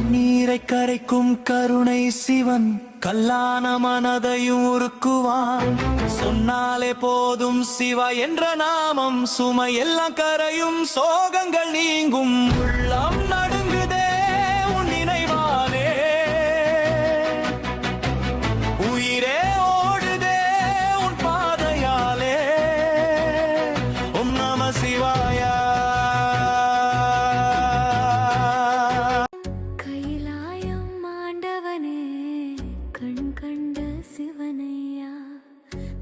கண்ணீரை கரைக்கும் கருணை சிவன் கல்லான மனதையும் உருக்குவான். சொன்னாலே போதும் சிவா என்ற நாமம் சுமையெல்லாம் கரையும், சோகங்கள் நீங்கும். உள்ளம் நடுங்குதே உன் நினைவாலே, உயிரே ஓடுதே உன் பாதையாலே. ஓம் நம சிவாய. கண்ட சிவனையா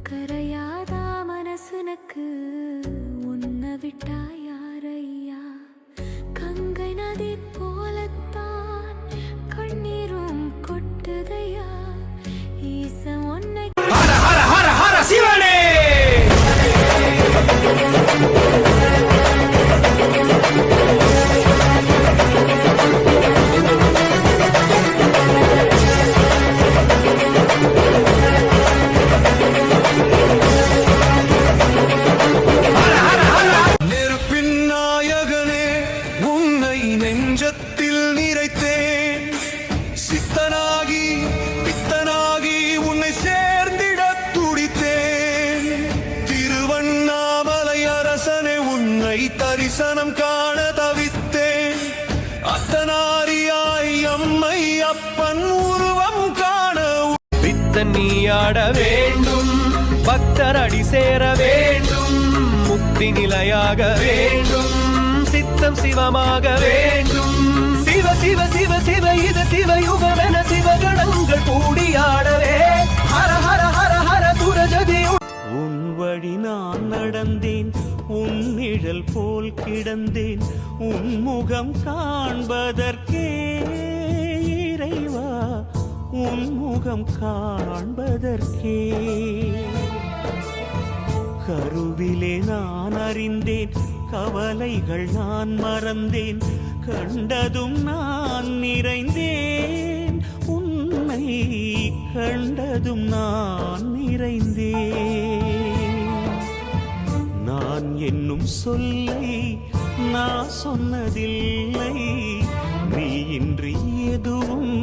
கரையாதா மனசுனக்கு உன்னை விட்டா யாரையா. கங்கை நதி போலத்தான் கண்ணீரும் கொட்டுதையா. ஈச உன்னை ஹர ஹர ஹர ஹர சிவனே. நெஞ்சத்தில் நிறைத்தேன் சித்தனாகி பித்தனாகி உன்னை சேர்ந்திட துடித்தேன். திருவண்ணாமலை அரசனே உன்னை தரிசனம் காண தவித்தேன். அத்தனாரியாய் அம்மை அப்பன் உருவம் காண பித்தன் நீயாட வேண்டும், பக்தர் அடி சேர வேண்டும், முக்தி நிலையாக வேண்டும், சித்தம் சிவமாக வேண்டும். சிவ சிவ சிவ சிவ இது சிவயுகமென சிவகணங்கள் கூடியாடவே. ஹர ஹர ஹர ஹர சுரஜதி. உன் வழி நான் நடந்தேன், உன் நிழல் போல் கிடந்தேன், உன் முகம் காண்பதற்கே இறைவா, உன் முகம் காண்பதற்கே. கருவிலே நான் அறிந்தேன், கவலைகள் நான் மறந்தேன், கண்டதும் நான் நிறைந்தேன், உன்னை கண்டதும் நான் நிறைந்தேன். நான் என்னும் சொல்லை நான் சொன்னதில்லை, நீ இன்றி எதுவும்